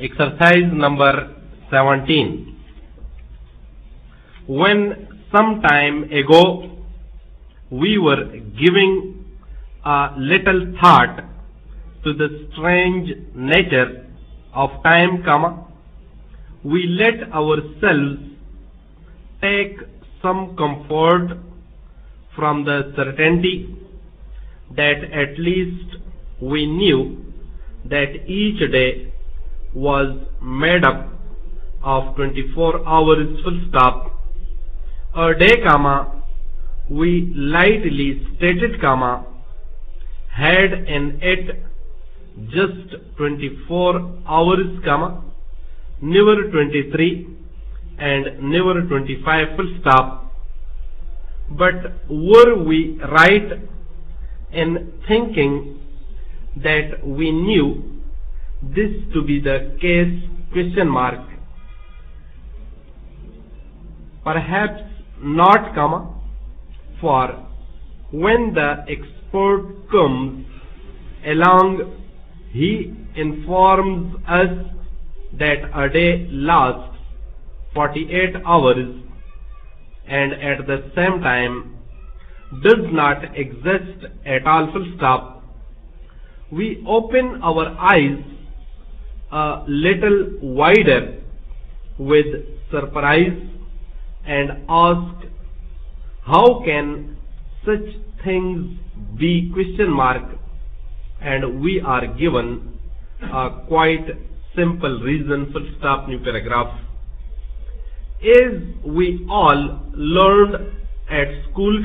Exercise number 17. When some time ago we were giving a little thought to the strange nature of time, we let ourselves take some comfort from the certainty that at least we knew that each day was made up of 24 hours full stop. A day, we lightly stated, had in it just 24 hours, never 23 and never 25 full stop. But were we right in thinking that we knew this to be the case? Perhaps not, for when the expert comes along, he informs us that a day lasts 48 hours and at the same time does not exist at all, full stop. We open our eyes a little wider with surprise and ask, how can such things be? And we are given a quite simple reason, full stop, new paragraph. As we all learned at school,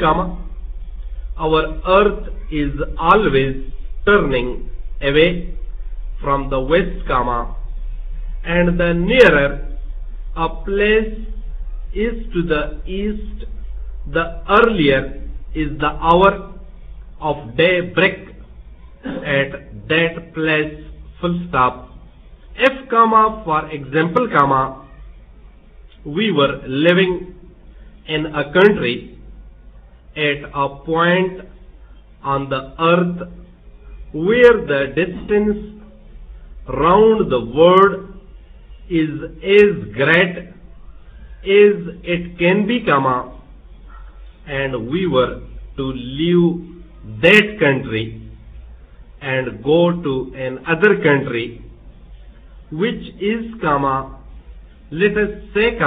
our earth is always turning away from the west, and the nearer a place is to the east, the earlier is the hour of daybreak at that place, full stop. If, for example, we were living in a country at a point on the earth where the distance round the world is as great as it can be, and we were to leave that country and go to another country which is, let us say,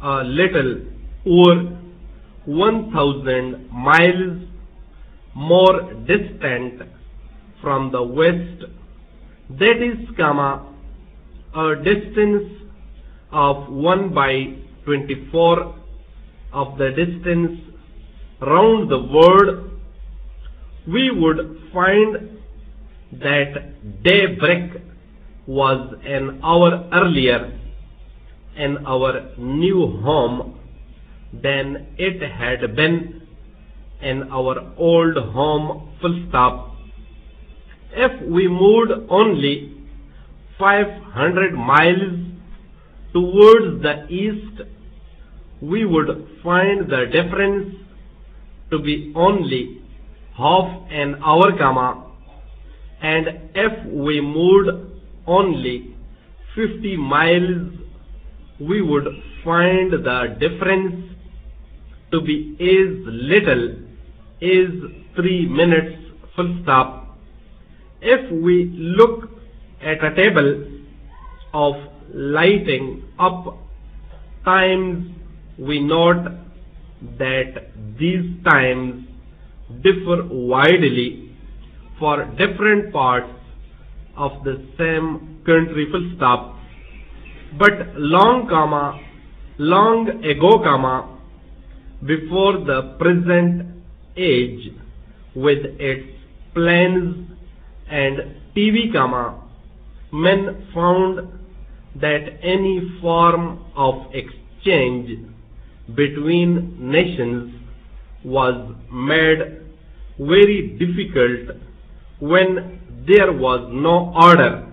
a little over 1,000 miles more distant from the west. That is, a distance of 1 by 24 of the distance round the world, we would find that daybreak was an hour earlier in our new home than it had been in our old home, full stop. If we moved only 500 miles towards the east, we would find the difference to be only half an hour, and if we moved only 50 miles, we would find the difference to be as little as 3 minutes, full stop. If we look at a table of lighting up times, we note that these times differ widely for different parts of the same country, full stop. But long ago, before the present age with its planes and TV, men found that any form of exchange between nations was made very difficult when there was no order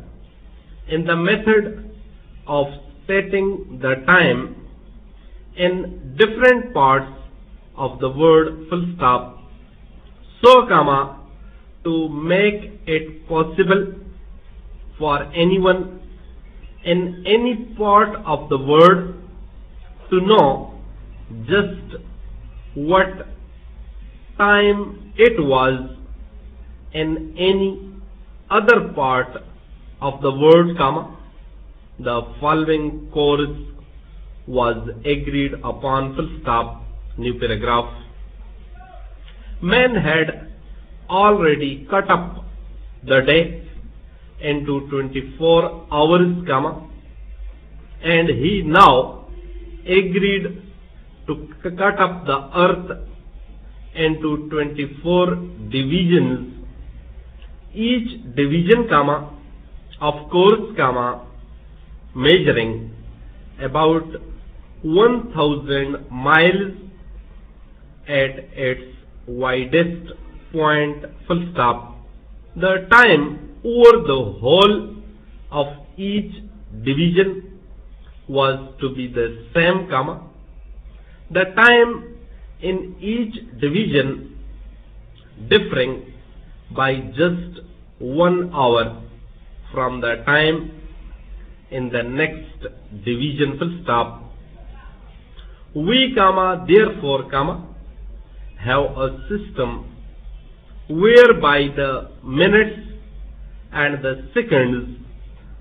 in the method of setting the time in different parts of the world, full stop. So, to make it possible for anyone in any part of the word to know just what time it was in any other part of the word, the following course was agreed upon, full stop, new paragraph. Man had already cut up the day into 24 hours, and he now agreed to cut up the earth into 24 divisions. Each division, of course, measuring about 1000 miles at its widest point, full stop. The time over the whole of each division was to be the same, the time in each division differing by just 1 hour from the time in the next division, full stop. We, therefore, have a system whereby the minutes and the seconds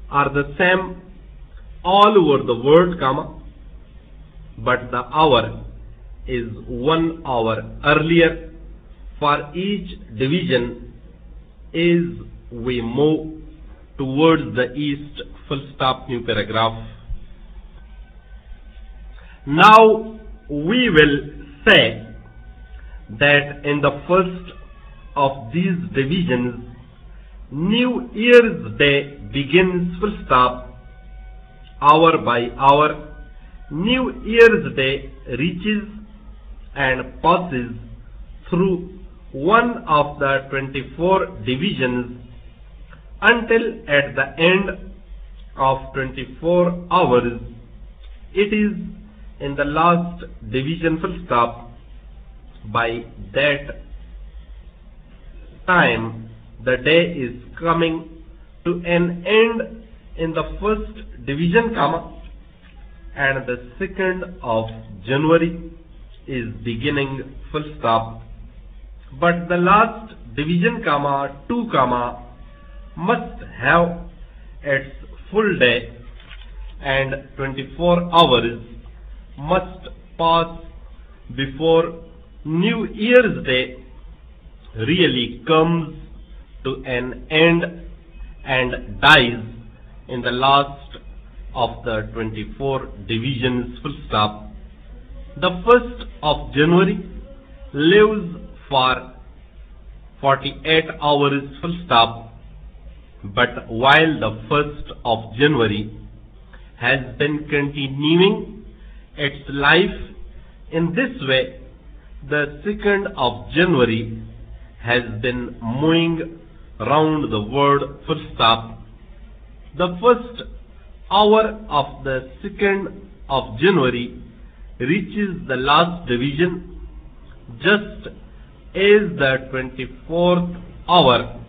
are the same all over the world, but the hour is 1 hour earlier for each division as we move towards the east, full stop, new paragraph. Now we will say that in the first of these divisions, New Year's Day begins, full stop, hour by hour. New Year's Day reaches and passes through one of the 24 divisions until at the end of 24 hours it is in the last division, full stop. By that time the day is coming to an end in the first division, and the 2nd of January is beginning, full stop. But the last division, 2, must have its full day, and 24 hours must pass before New Year's Day really comes to an end and dies in the last of the 24 divisions, full stop. The 1st of January lives for 48 hours, full stop. But while the 1st of January has been continuing its life in this way, the 2nd of January has been moving round the world, full stop. The first hour of the 2nd of January reaches the last division just as the 24th hour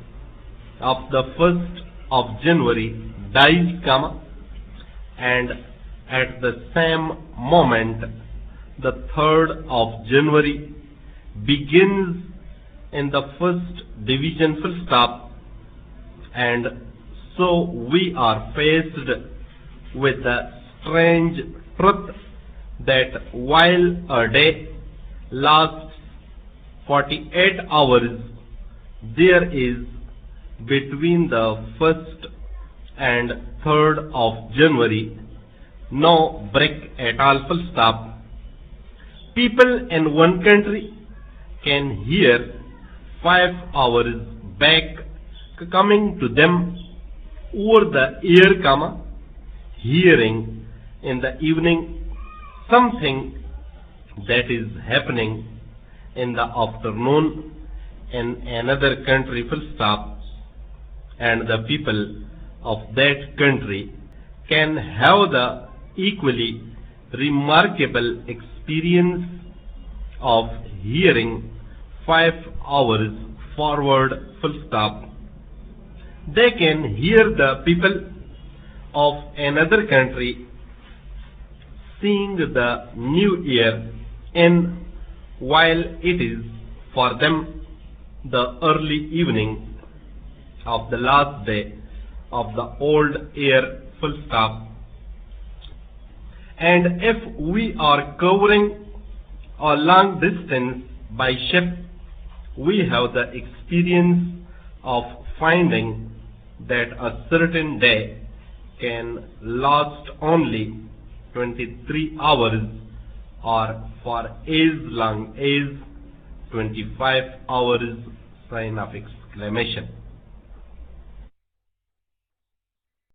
of the 1st of January dies, and at the same moment the 3rd of January begins in the first division, full stop. And so we are faced with the strange truth that while a day lasts 48 hours, there is between the 1st and 3rd of January no break at all, full stop. People in one country can hear 5 hours back coming to them over the air, hearing in the evening something that is happening in the afternoon in another country, full stop. And the people of that country can have the equally remarkable experience of hearing 5 hours forward, full stop. They can hear the people of another country seeing the new year in while it is for them the early evening of the last day of the old year, full stop. And if we are covering a long distance by ship, we have the experience of finding that a certain day can last only 23 hours or for as long as 25 hours, sign of exclamation.